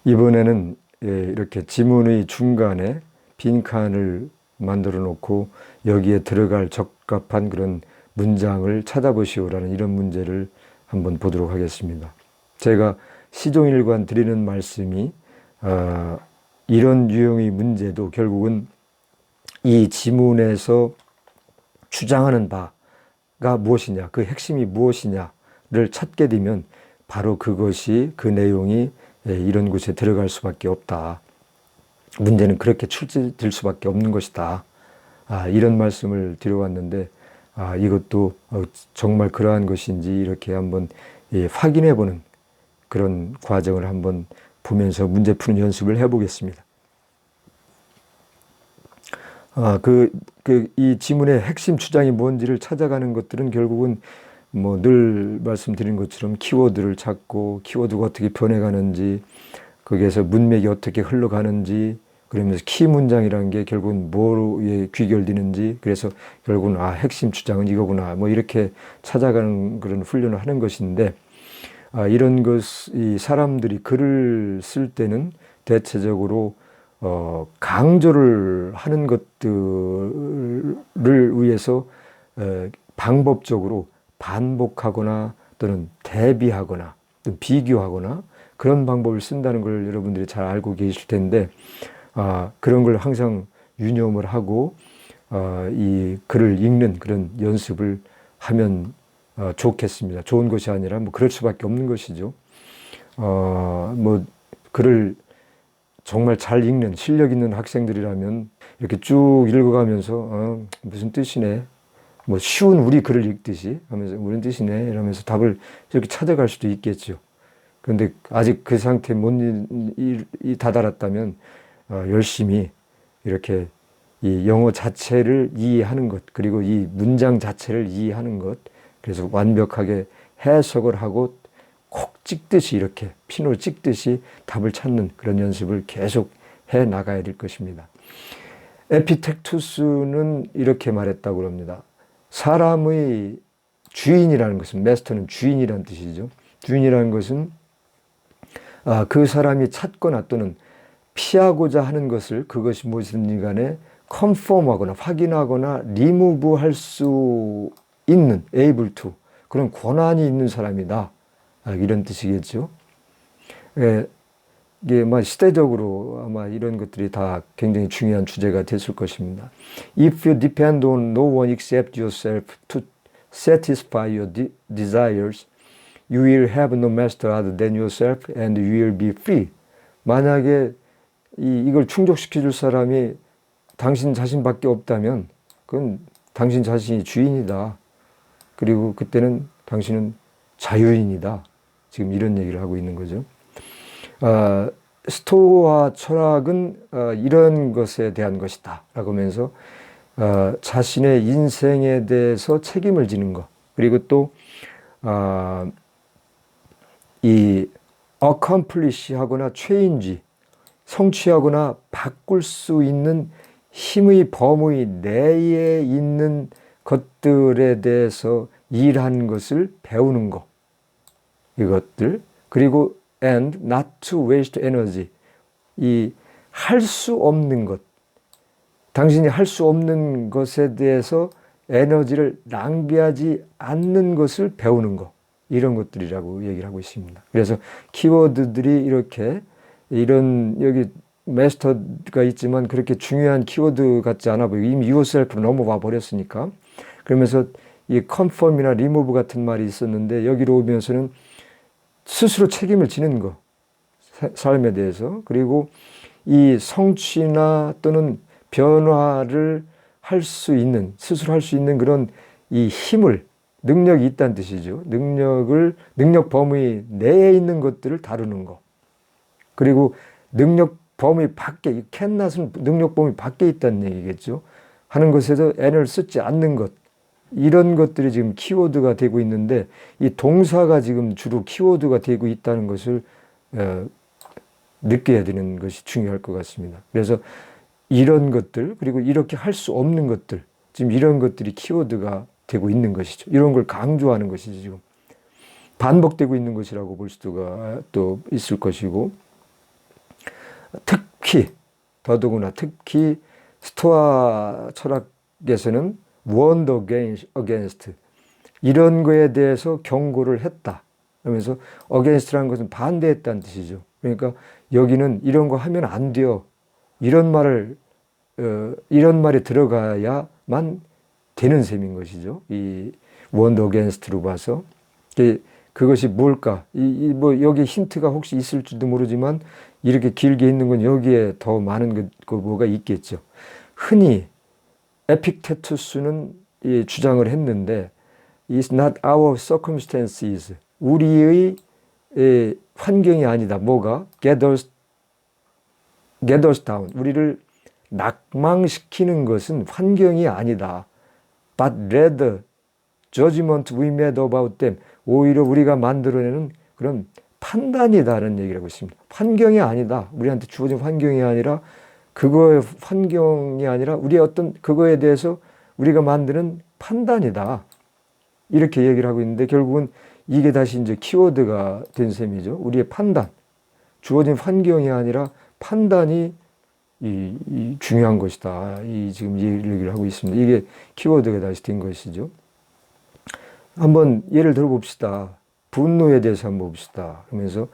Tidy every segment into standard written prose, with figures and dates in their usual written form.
이번에는 이렇게 지문의 중간에 빈칸을 만들어 놓고 여기에 들어갈 적합한 그런 문장을 찾아보시오라는 이런 문제를 한번 보도록 하겠습니다. 제가 시종일관 드리는 말씀이 이런 유형의 문제도 결국은 이 지문에서 주장하는 바가 무엇이냐, 그 핵심이 무엇이냐를 찾게 되면 바로 그것이, 그 내용이 이런 곳에 들어갈 수밖에 없다. 문제는 그렇게 출제될 수밖에 없는 것이다. 이런 말씀을 드려왔는데, 이것도 정말 그러한 것인지 이렇게 한번 확인해 보는 그런 과정을 한번 보면서 문제 푸는 연습을 해보겠습니다. 이 지문의 핵심 주장이 뭔지를 찾아가는 것들은 결국은 뭐 늘 말씀드린 것처럼 키워드를 찾고 키워드가 어떻게 변해가는지, 거기에서 문맥이 어떻게 흘러가는지, 그러면서 키 문장이라는 게 결국은 뭐에 귀결되는지, 그래서 결국은 핵심 주장은 이거구나, 뭐 이렇게 찾아가는 그런 훈련을 하는 것인데, 이런 이 사람들이 글을 쓸 때는 대체적으로 강조를 하는 것들을 위해서 방법적으로 반복하거나 또는 대비하거나 또는 비교하거나 그런 방법을 쓴다는 걸 여러분들이 잘 알고 계실 텐데, 그런 걸 항상 유념을 하고 이 글을 읽는 그런 연습을 하면 좋겠습니다. 좋은 것이 아니라 뭐 그럴 수밖에 없는 것이죠. 뭐 글을 정말 잘 읽는 실력 있는 학생들이라면 이렇게 쭉 읽어가면서 무슨 뜻이네, 뭐 쉬운 우리 글을 읽듯이 하면서 무슨 뜻이네 이러면서 답을 이렇게 찾아갈 수도 있겠죠. 그런데 아직 그 상태에 못 다다랐다면 열심히 이렇게 이 영어 자체를 이해하는 것, 그리고 이 문장 자체를 이해하는 것, 그래서 완벽하게 해석을 하고 콕 찍듯이, 이렇게 피노를 찍듯이 답을 찾는 그런 연습을 계속 해 나가야 될 것입니다. 에피텍투스는 이렇게 말했다고 합니다. 사람의 주인이라는 것은, 마스터는 주인이라는 뜻이죠. 주인이라는 것은 그 사람이 찾거나 또는 피하고자 하는 것을, 그것이 무엇이든지 간에 컨펌하거나 확인하거나 리무브 할 수 있는, able to, 그런 권한이 있는 사람이다, 이런 뜻이겠죠. 이게 시대적으로 아마 이런 것들이 다 굉장히 중요한 주제가 됐을 것입니다. If you depend on no one except yourself to satisfy your desires, you will have no master other than yourself and you will be free. 만약에 이걸 충족시켜 줄 사람이 당신 자신밖에 없다면 그건 당신 자신이 주인이다. 그리고 그때는 당신은 자유인이다. 지금 이런 얘기를 하고 있는 거죠. 스토아 철학은 이런 것에 대한 것이다 라고 하면서 자신의 인생에 대해서 책임을 지는 것, 그리고 또 이 accomplish 하거나 change, 성취하거나 바꿀 수 있는 힘의 범위 내에 있는 것들에 대해서 일하는 것을 배우는 것, 이것들, 그리고 and not to waste energy, 이 할 수 없는 것, 당신이 할 수 없는 것에 대해서 에너지를 낭비하지 않는 것을 배우는 것, 이런 것들이라고 얘기를 하고 있습니다. 그래서 키워드들이 이렇게, 이런 여기 마스터가 있지만 그렇게 중요한 키워드 같지 않아 보이고 이미 yourself로 넘어와 버렸으니까, 그러면서 이 confirm이나 remove 같은 말이 있었는데 여기로 오면서는 스스로 책임을 지는 것, 삶에 대해서, 그리고 이 성취나 또는 변화를 할 수 있는, 스스로 할 수 있는 그런 이 힘을, 능력이 있다는 뜻이죠. 능력 범위 내에 있는 것들을 다루는 것. 그리고 능력 범위 밖에, 캔낫은 능력 범위 밖에 있다는 얘기겠죠. 하는 것에서 애를 쓰지 않는 것. 이런 것들이 지금 키워드가 되고 있는데, 이 동사가 지금 주로 키워드가 되고 있다는 것을 느껴야 되는 것이 중요할 것 같습니다. 그래서 이런 것들, 그리고 이렇게 할 수 없는 것들, 지금 이런 것들이 키워드가 되고 있는 것이죠. 이런 걸 강조하는 것이죠. 지금 반복되고 있는 것이라고 볼 수가 또 있을 것이고, 더더구나 특히 스토아 철학에서는 warned against 이런 거에 대해서 경고를 했다. 그러면서 against라는 것은 반대했다는 뜻이죠. 그러니까 여기는 이런 거 하면 안 돼요. 이런 말이 들어가야만 되는 셈인 것이죠. 이 warned against로 봐서. 그것이 뭘까? 뭐 여기 힌트가 혹시 있을지도 모르지만 이렇게 길게 있는 건 여기에 더 많은 뭐가 있겠죠. 흔히 에픽테투스는 주장을 했는데 It's not our circumstances. 우리의 환경이 아니다. 뭐가? Get us down. 우리를 낙망시키는 것은 환경이 아니다. But rather judgment we made about them. 오히려 우리가 만들어내는 그런 판단이다라는 얘기를 하고 있습니다. 환경이 아니다. 우리한테 주어진 환경이 아니라 그거의 환경이 아니라 우리의 어떤 그거에 대해서 우리가 만드는 판단이다. 이렇게 얘기를 하고 있는데 결국은 이게 다시 이제 키워드가 된 셈이죠. 우리의 판단. 주어진 환경이 아니라 판단이 중요한 것이다. 지금 얘기를 하고 있습니다. 이게 키워드가 다시 된 것이죠. 한번 예를 들어 봅시다. 분노에 대해서 한번 봅시다. 그러면서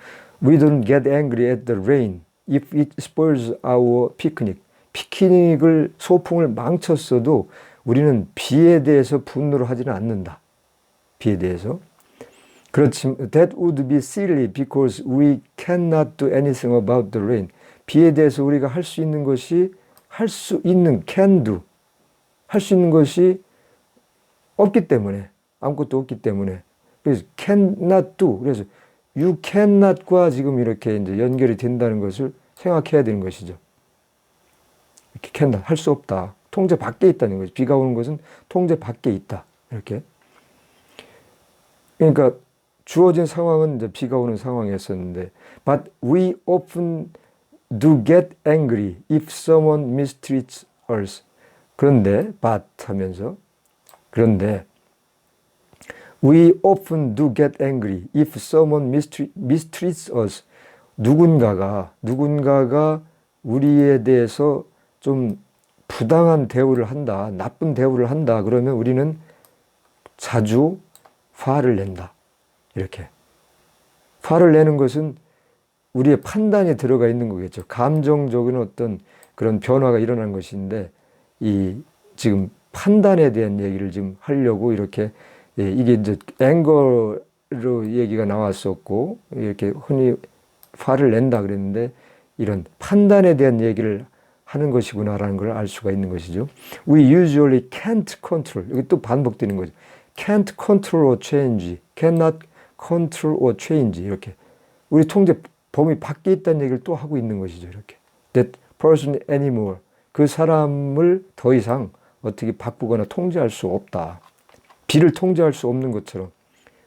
We don't get angry at the rain if it spoils our picnic. 피크닉을 소풍을 망쳤어도 우리는 비에 대해서 분노를 하지는 않는다. 비에 대해서. 그렇지만 that would be silly because we cannot do anything about the rain. 비에 대해서 우리가 할 수 있는 것이 할 수 있는 can do 할 수 있는 것이 없기 때문에 아무것도 없기 때문에 그래서 cannot do 그래서 you cannot과 지금 이렇게 이제 연결이 된다는 것을 생각해야 되는 것이죠. 이렇게 cannot 할 수 없다. 통제 밖에 있다는 거죠. 비가 오는 것은 통제 밖에 있다. 이렇게. 그러니까 주어진 상황은 이제 비가 오는 상황이었었는데 but we often do get angry if someone mistreats us. 그런데 but 하면서 그런데 we often do get angry if someone mistreats us. 누군가가 우리에 대해서 좀 부당한 대우를 한다, 나쁜 대우를 한다. 그러면 우리는 자주 화를 낸다. 이렇게. 화를 내는 것은 우리의 판단이 들어가 있는 거겠죠. 감정적인 어떤 그런 변화가 일어난 것인데, 지금 판단에 대한 얘기를 지금 하려고 이렇게, 이게 이제 앵거로 얘기가 나왔었고, 이렇게 흔히 화를 낸다 그랬는데, 이런 판단에 대한 얘기를 하는 것이구나라는 걸 알 수가 있는 것이죠. We usually can't control. 여기 또 반복되는 거죠. Can't control or change. Cannot control or change. 이렇게. 우리 통제 범위 밖에 있다는 얘기를 또 하고 있는 것이죠. 이렇게. That person anymore. 그 사람을 더 이상 어떻게 바꾸거나 통제할 수 없다. 비를 통제할 수 없는 것처럼.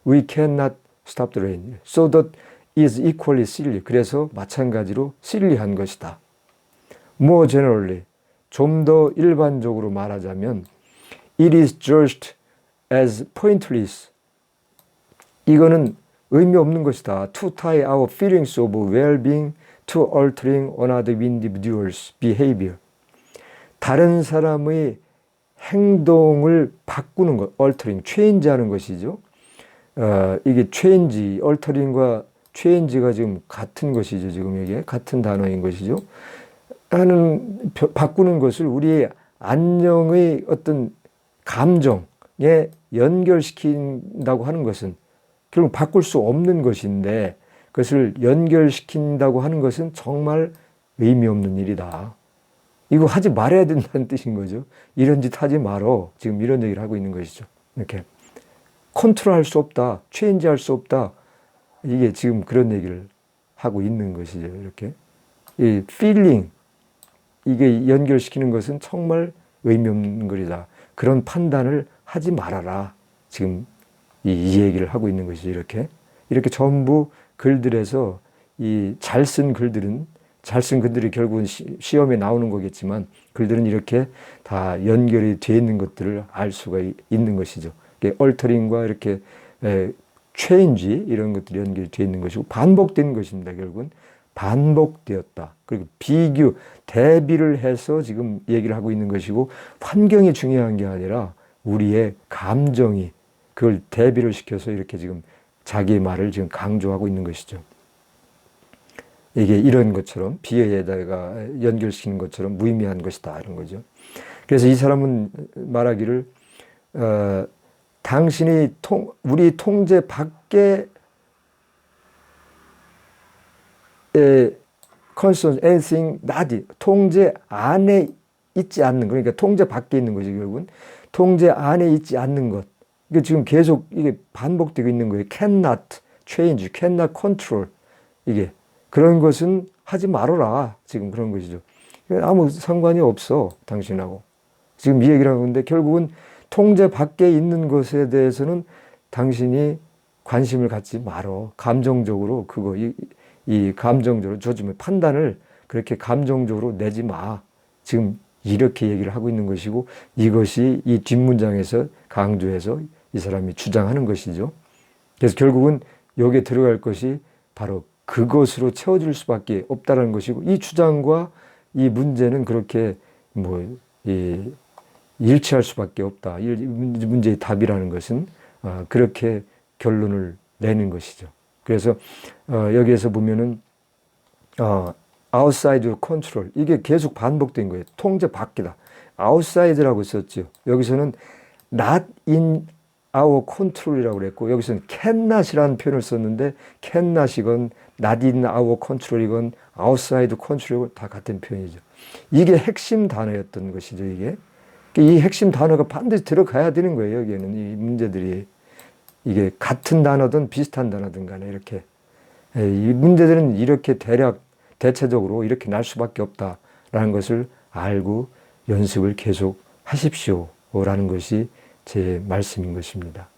We cannot stop the rain. So that is equally silly. 그래서 마찬가지로 silly한 것이다. More generally, 좀 더 일반적으로 말하자면, it is just as pointless. 이거는 의미 없는 것이다. To tie our feelings of well-being to altering another individual's behavior. 다른 사람의 행동을 바꾸는 것, altering, change하는 것이죠. 이게 change, altering과 change가 지금 같은 것이죠. 지금 이게 같은 단어인 것이죠. 바꾸는 것을 우리의 안녕의 어떤 감정에 연결시킨다고 하는 것은 결국 바꿀 수 없는 것인데 그것을 연결시킨다고 하는 것은 정말 의미 없는 일이다. 이거 하지 말아야 된다는 뜻인 거죠. 이런 짓 하지 말어. 지금 이런 얘기를 하고 있는 것이죠. 이렇게 컨트롤할 수 없다. 체인지할 수 없다. 이게 지금 그런 얘기를 하고 있는 것이죠. 이렇게 이 feeling 이게 연결시키는 것은 정말 의미 없는 글이다. 그런 판단을 하지 말아라. 지금 이 얘기를 하고 있는 것이죠. 이렇게 전부 글들에서 잘 쓴 글들이 결국은 시험에 나오는 거겠지만 글들은 이렇게 다 연결이 되어 있는 것들을 알 수가 있는 것이죠. 얼터링과 이렇게 체인지 이런 것들이 연결이 되어 있는 것이고 반복되는 것입니다. 결국은 반복되었다. 그리고 비교, 대비를 해서 지금 얘기를 하고 있는 것이고, 환경이 중요한 게 아니라 우리의 감정이 그걸 대비를 시켜서 이렇게 지금 자기의 말을 지금 강조하고 있는 것이죠. 이게 이런 것처럼 비유에다가 연결시키는 것처럼 무의미한 것이다 이런 거죠. 그래서 이 사람은 말하기를 당신이 우리 통제 밖에 concern anything not 통제 안에 있지 않는 거. 그러니까 통제 밖에 있는 것이 결국은 통제 안에 있지 않는 것. 이게 지금 계속 이게 반복되고 있는 거예요. cannot change, cannot control. 이게 그런 것은 하지 말아라. 지금 그런 것이죠. 아무 상관이 없어 당신하고. 지금 이 얘기를 하고 있는데 결국은 통제 밖에 있는 것에 대해서는 당신이 관심을 갖지 말어. 감정적으로 그거 이 감정적으로 조짐의 판단을 그렇게 감정적으로 내지 마. 지금 이렇게 얘기를 하고 있는 것이고 이것이 이 뒷문장에서 강조해서 이 사람이 주장하는 것이죠. 그래서 결국은 여기에 들어갈 것이 바로 그것으로 채워질 수밖에 없다는 것이고 이 주장과 이 문제는 그렇게 일치할 수밖에 없다. 이 문제의 답이라는 것은 그렇게 결론을 내는 것이죠. 그래서 여기에서 보면은 outside control 이게 계속 반복된 거예요. 통제 밖이다. outside라고 썼죠. 여기서는 not in our control이라고 그랬고 여기서는 cannot이라는 표현을 썼는데 cannot이건 not in our control이건 outside control이건 다 같은 표현이죠. 이게 핵심 단어였던 것이죠. 이게 이 핵심 단어가 반드시 들어가야 되는 거예요. 여기에는 이 문제들이 이게 같은 단어든 비슷한 단어든 간에 이렇게 이 문제들은 이렇게 대체적으로 이렇게 날 수밖에 없다라는 것을 알고 연습을 계속 하십시오라는 것이 제 말씀인 것입니다.